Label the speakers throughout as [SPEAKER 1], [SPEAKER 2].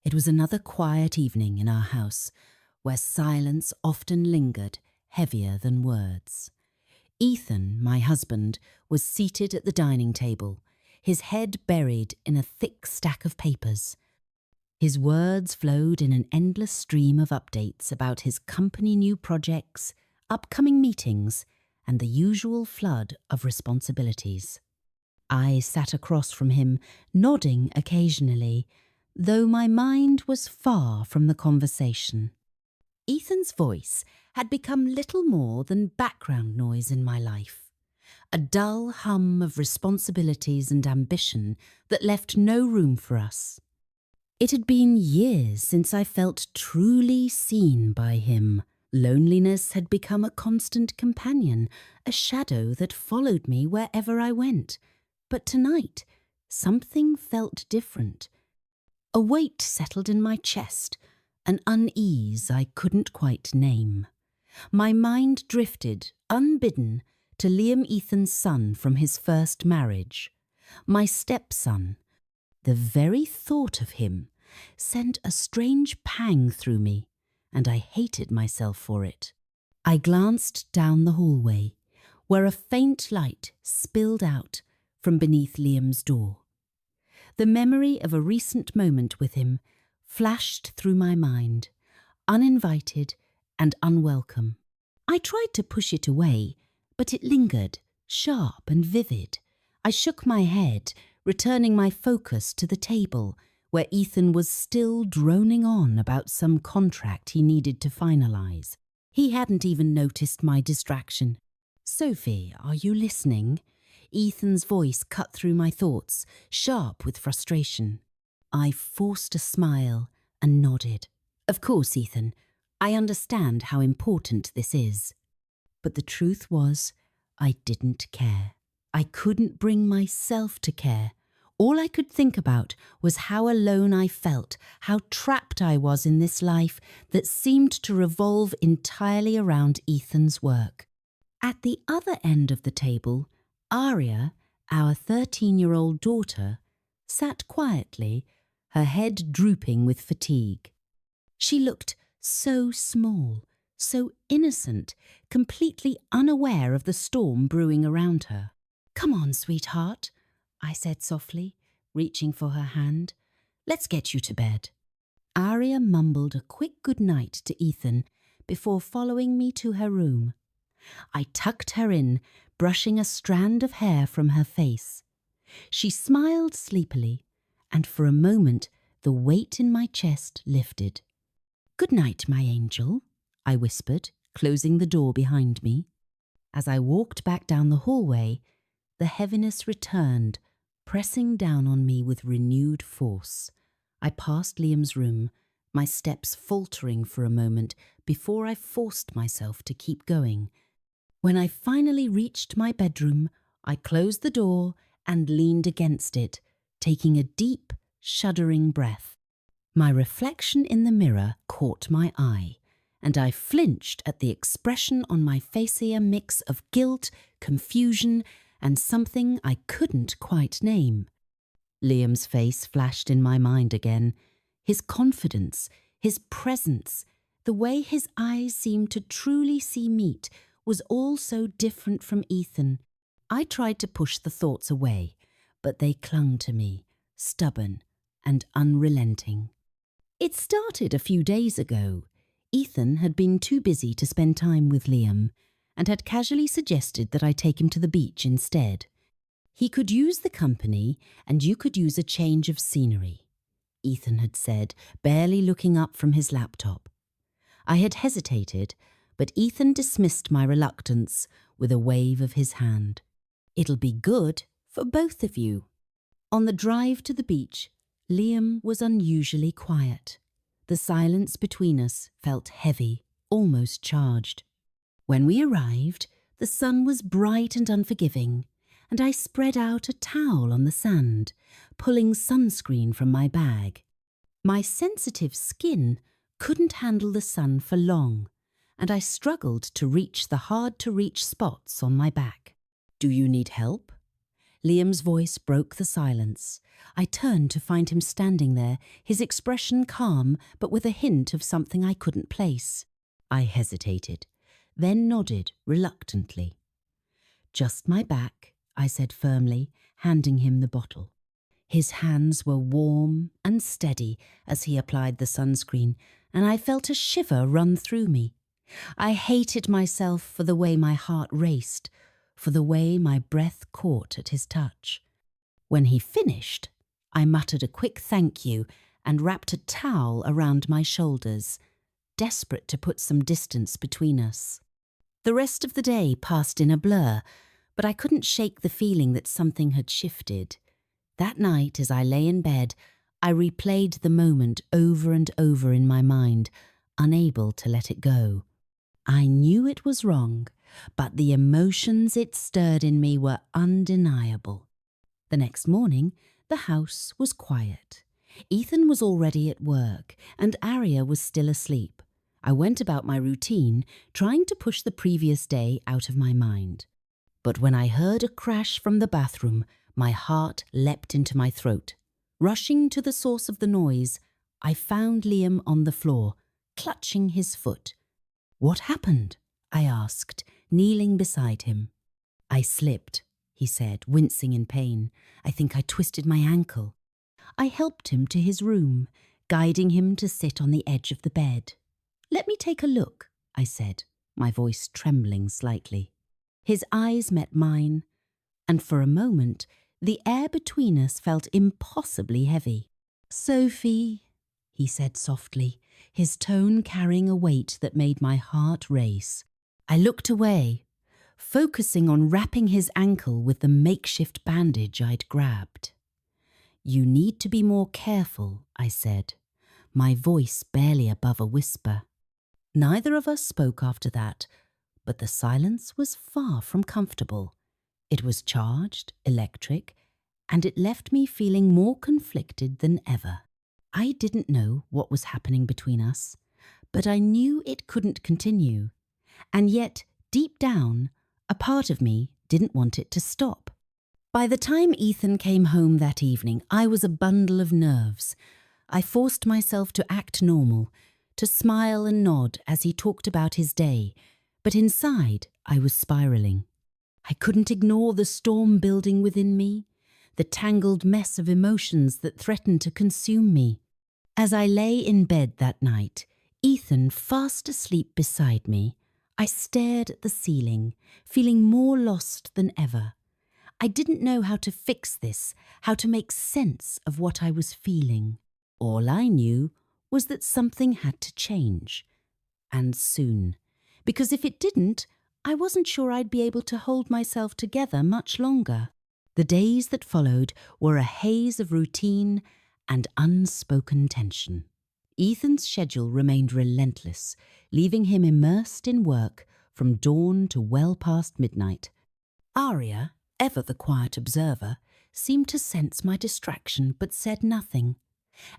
[SPEAKER 1] It was another quiet evening in our house, where silence often lingered, heavier than words. Ethan, my husband, was seated at the dining table, his head buried in a thick stack of papers. His words flowed in an endless stream of updates about his company new projects, upcoming meetings, and the usual flood of responsibilities. I sat across from him, nodding occasionally, though my mind was far from the conversation. Ethan's voice had become little more than background noise in my life, a dull hum of responsibilities and ambition that left no room for us. It had been years since I felt truly seen by him. Loneliness had become a constant companion, a shadow that followed me wherever I went. But tonight, something felt different. A weight settled in my chest, an unease I couldn't quite name. My mind drifted, unbidden, to Liam Ethan's son from his first marriage. My stepson. The very thought of him sent a strange pang through me, and I hated myself for it. I glanced down the hallway, where a faint light spilled out from beneath Liam's door. The memory of a recent moment with him flashed through my mind, uninvited and unwelcome. I tried to push it away, but it lingered, sharp and vivid. I shook my head, returning my focus to the table, where Ethan was still droning on about some contract he needed to finalise. He hadn't even noticed my distraction. "Sophie, are you listening?" Ethan's voice cut through my thoughts, sharp with frustration. I forced a smile and nodded. "Of course, Ethan. I understand how important this is." But the truth was, I didn't care. I couldn't bring myself to care. All I could think about was how alone I felt, how trapped I was in this life that seemed to revolve entirely around Ethan's work. At the other end of the table, Aria, our 13-year-old daughter, sat quietly, her head drooping with fatigue. She looked so small, so innocent, completely unaware of the storm brewing around her. "Come on, sweetheart," I said softly, reaching for her hand. "Let's get you to bed." Aria mumbled a quick goodnight to Ethan before following me to her room. I tucked her in, brushing a strand of hair from her face. She smiled sleepily, and for a moment the weight in my chest lifted. "Good night, my angel," I whispered, closing the door behind me. As I walked back down the hallway, the heaviness returned, pressing down on me with renewed force. I passed Liam's room, my steps faltering for a moment before I forced myself to keep going. When I finally reached my bedroom, I closed the door and leaned against it, taking a deep, shuddering breath. My reflection in the mirror caught my eye, and I flinched at the expression on my face, a mix of guilt, confusion, and something I couldn't quite name. Liam's face flashed in my mind again. His confidence, his presence, the way his eyes seemed to truly see meat was all so different from Ethan. I tried to push the thoughts away, but they clung to me, stubborn and unrelenting. It started a few days ago. Ethan had been too busy to spend time with Liam and had casually suggested that I take him to the beach instead. He could use the company and you could use a change of scenery, Ethan had said, barely looking up from his laptop. I had hesitated, but Ethan dismissed my reluctance with a wave of his hand. "It'll be good for both of you." On the drive to the beach, Liam was unusually quiet. The silence between us felt heavy, almost charged. When we arrived, the sun was bright and unforgiving, and I spread out a towel on the sand, pulling sunscreen from my bag. My sensitive skin couldn't handle the sun for long, and I struggled to reach the hard-to-reach spots on my back. "Do you need help?" Liam's voice broke the silence. I turned to find him standing there, his expression calm but with a hint of something I couldn't place. I hesitated, then nodded reluctantly. "Just my back," I said firmly, handing him the bottle. His hands were warm and steady as he applied the sunscreen, and I felt a shiver run through me. I hated myself for the way my heart raced, for the way my breath caught at his touch. When he finished, I muttered a quick thank you and wrapped a towel around my shoulders, desperate to put some distance between us. The rest of the day passed in a blur, but I couldn't shake the feeling that something had shifted. That night, as I lay in bed, I replayed the moment over and over in my mind, unable to let it go. I knew it was wrong, but the emotions it stirred in me were undeniable. The next morning, the house was quiet. Ethan was already at work, and Aria was still asleep. I went about my routine, trying to push the previous day out of my mind. But when I heard a crash from the bathroom, my heart leapt into my throat. Rushing to the source of the noise, I found Liam on the floor, clutching his foot. "What happened?" I asked, kneeling beside him. "I slipped," he said, wincing in pain. "I think I twisted my ankle." I helped him to his room, guiding him to sit on the edge of the bed. "Let me take a look," I said, my voice trembling slightly. His eyes met mine, and for a moment the air between us felt impossibly heavy. "Sophie," he said softly, his tone carrying a weight that made my heart race. I looked away, focusing on wrapping his ankle with the makeshift bandage I'd grabbed. "You need to be more careful," I said, my voice barely above a whisper. Neither of us spoke after that, but the silence was far from comfortable. It was charged, electric, and it left me feeling more conflicted than ever. I didn't know what was happening between us, but I knew it couldn't continue. And yet, deep down, a part of me didn't want it to stop. By the time Ethan came home that evening, I was a bundle of nerves. I forced myself to act normal, to smile and nod as he talked about his day, but inside I was spiraling. I couldn't ignore the storm building within me, the tangled mess of emotions that threatened to consume me. As I lay in bed that night, Ethan fast asleep beside me, I stared at the ceiling, feeling more lost than ever. I didn't know how to fix this, how to make sense of what I was feeling. All I knew was that something had to change, and soon, because if it didn't, I wasn't sure I'd be able to hold myself together much longer. The days that followed were a haze of routine and unspoken tension. Ethan's schedule remained relentless, leaving him immersed in work from dawn to well past midnight. Aria, ever the quiet observer, seemed to sense my distraction but said nothing.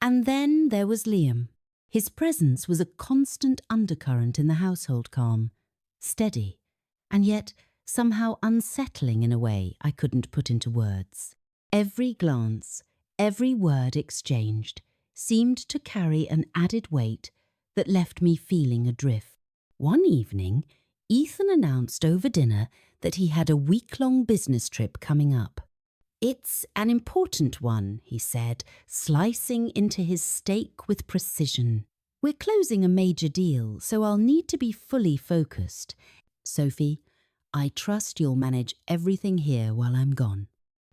[SPEAKER 1] And then there was Liam. His presence was a constant undercurrent in the household calm, steady, and yet somehow unsettling in a way I couldn't put into words. Every glance, every word exchanged seemed to carry an added weight that left me feeling adrift. One evening, Ethan announced over dinner that he had a week-long business trip coming up. "It's an important one," he said, slicing into his steak with precision. "We're closing a major deal, so I'll need to be fully focused. Sophie, I trust you'll manage everything here while I'm gone."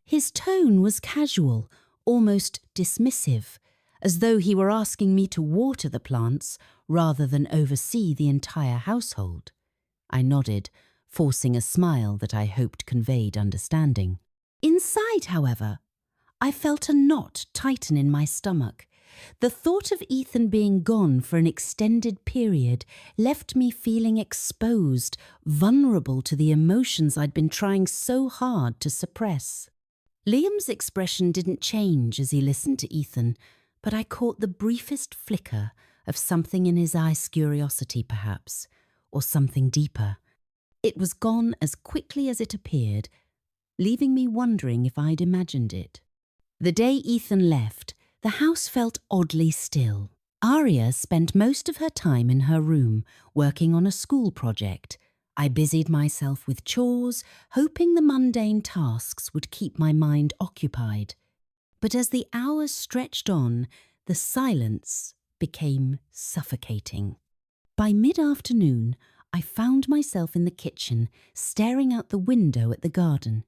[SPEAKER 1] His tone was casual, almost dismissive, as though he were asking me to water the plants rather than oversee the entire household. I nodded, forcing a smile that I hoped conveyed understanding. Inside, however, I felt a knot tighten in my stomach. The thought of Ethan being gone for an extended period left me feeling exposed, vulnerable to the emotions I'd been trying so hard to suppress. Liam's expression didn't change as he listened to Ethan, but I caught the briefest flicker of something in his eyes, curiosity perhaps, or something deeper. It was gone as quickly as it appeared, leaving me wondering if I'd imagined it. The day Ethan left, the house felt oddly still. Aria spent most of her time in her room, working on a school project. I busied myself with chores, hoping the mundane tasks would keep my mind occupied. But as the hours stretched on, the silence became suffocating. By mid-afternoon, I found myself in the kitchen, staring out the window at the garden.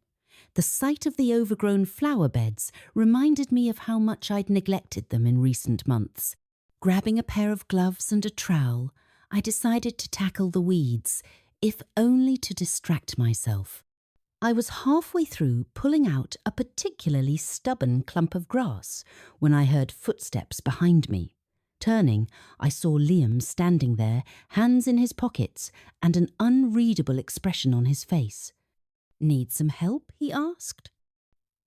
[SPEAKER 1] The sight of the overgrown flower beds reminded me of how much I'd neglected them in recent months. Grabbing a pair of gloves and a trowel, I decided to tackle the weeds, if only to distract myself. I was halfway through pulling out a particularly stubborn clump of grass when I heard footsteps behind me. Turning, I saw Liam standing there, hands in his pockets, and an unreadable expression on his face. "Need some help?" he asked.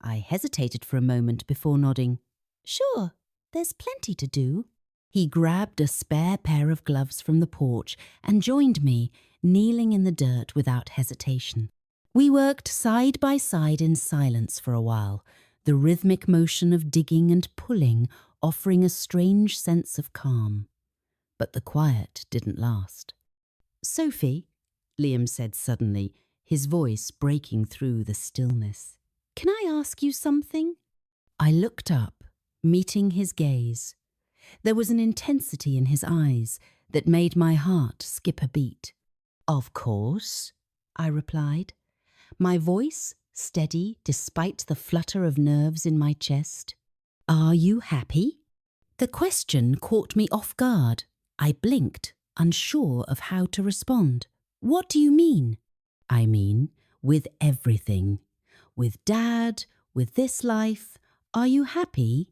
[SPEAKER 1] I hesitated for a moment before nodding. "Sure, there's plenty to do." He grabbed a spare pair of gloves from the porch and joined me, kneeling in the dirt without hesitation. We worked side by side in silence for a while, the rhythmic motion of digging and pulling offering a strange sense of calm. But the quiet didn't last. "Sophie," Liam said suddenly, his voice breaking through the stillness, "can I ask you something?" I looked up, meeting his gaze. There was an intensity in his eyes that made my heart skip a beat. "Of course," I replied, my voice steady despite the flutter of nerves in my chest. "Are you happy?" The question caught me off guard. I blinked, unsure of how to respond. "What do you mean?" "I mean, with everything. With Dad, with this life. Are you happy?"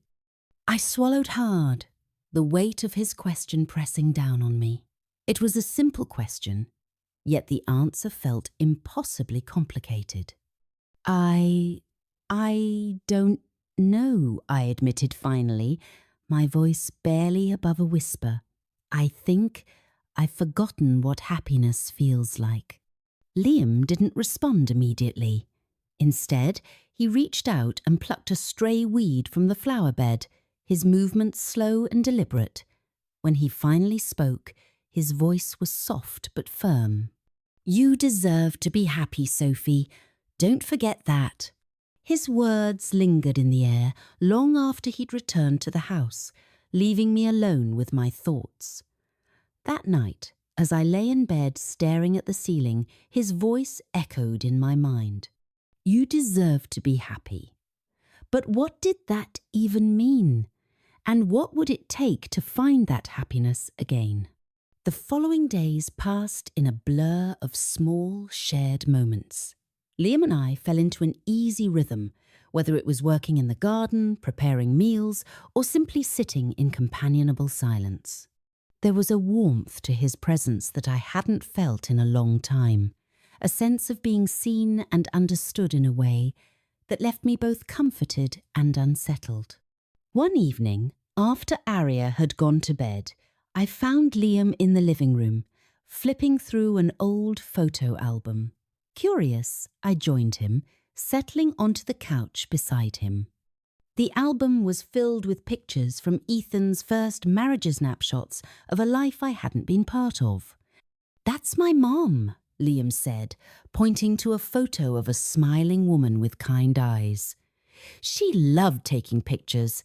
[SPEAKER 1] I swallowed hard, the weight of his question pressing down on me. It was a simple question, yet the answer felt impossibly complicated. I don't know, I admitted finally, my voice barely above a whisper. "I think I've forgotten what happiness feels like." Liam didn't respond immediately. Instead, he reached out and plucked a stray weed from the flower bed, his movements slow and deliberate. When he finally spoke, his voice was soft but firm. "You deserve to be happy, Sophie. Don't forget that." His words lingered in the air long after he'd returned to the house, leaving me alone with my thoughts. That night, as I lay in bed staring at the ceiling, his voice echoed in my mind. "You deserve to be happy." But what did that even mean? And what would it take to find that happiness again? The following days passed in a blur of small, shared moments. Liam and I fell into an easy rhythm, whether it was working in the garden, preparing meals, or simply sitting in companionable silence. There was a warmth to his presence that I hadn't felt in a long time, a sense of being seen and understood in a way that left me both comforted and unsettled. One evening, after Aria had gone to bed, I found Liam in the living room, flipping through an old photo album. Curious, I joined him, settling onto the couch beside him. The album was filled with pictures from Ethan's first marriage snapshots of a life I hadn't been part of. "That's my mom," Liam said, pointing to a photo of a smiling woman with kind eyes. "She loved taking pictures,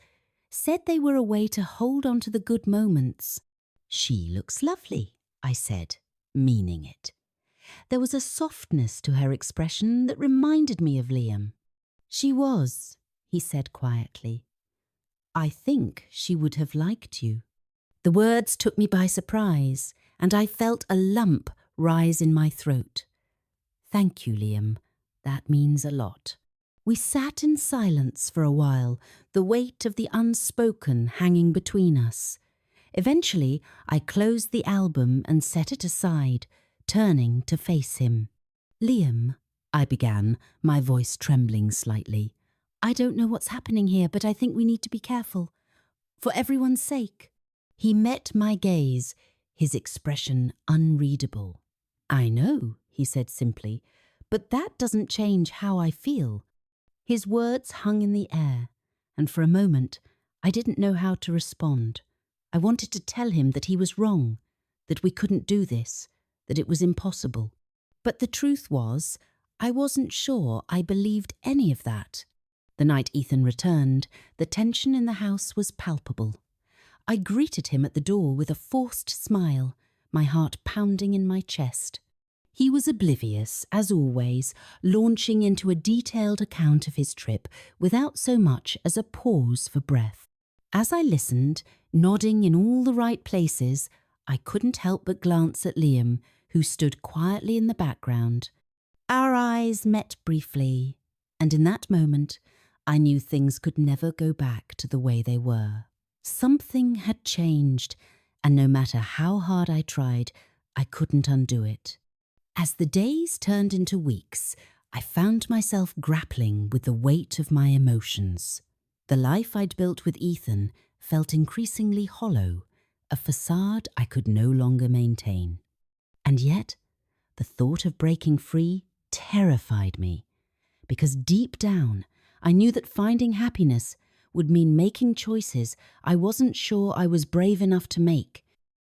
[SPEAKER 1] said they were a way to hold on to the good moments." "She looks lovely," I said, meaning it. There was a softness to her expression that reminded me of Liam. "She was," he said quietly. "I think she would have liked you." The words took me by surprise, and I felt a lump rise in my throat. "Thank you, Liam. That means a lot." We sat in silence for a while, the weight of the unspoken hanging between us. Eventually, I closed the album and set it aside, turning to face him. "Liam," I began, my voice trembling slightly. "I don't know what's happening here, but I think we need to be careful. For everyone's sake." He met my gaze, his expression unreadable. "I know," he said simply, But that doesn't change how I feel. His words hung in the air, and for a moment I didn't know how to respond. I wanted to tell him that he was wrong, that we couldn't do this, that it was impossible. But the truth was, I wasn't sure I believed any of that. The night Ethan returned, the tension in the house was palpable. I greeted him at the door with a forced smile, my heart pounding in my chest. He was oblivious, as always, launching into a detailed account of his trip without so much as a pause for breath. As I listened, nodding in all the right places, I couldn't help but glance at Liam, who stood quietly in the background. Our eyes met briefly, and in that moment, I knew things could never go back to the way they were. Something had changed, and no matter how hard I tried, I couldn't undo it. As the days turned into weeks, I found myself grappling with the weight of my emotions. The life I'd built with Ethan felt increasingly hollow, a facade I could no longer maintain. And yet, the thought of breaking free terrified me, because deep down, I knew that finding happiness would mean making choices I wasn't sure I was brave enough to make.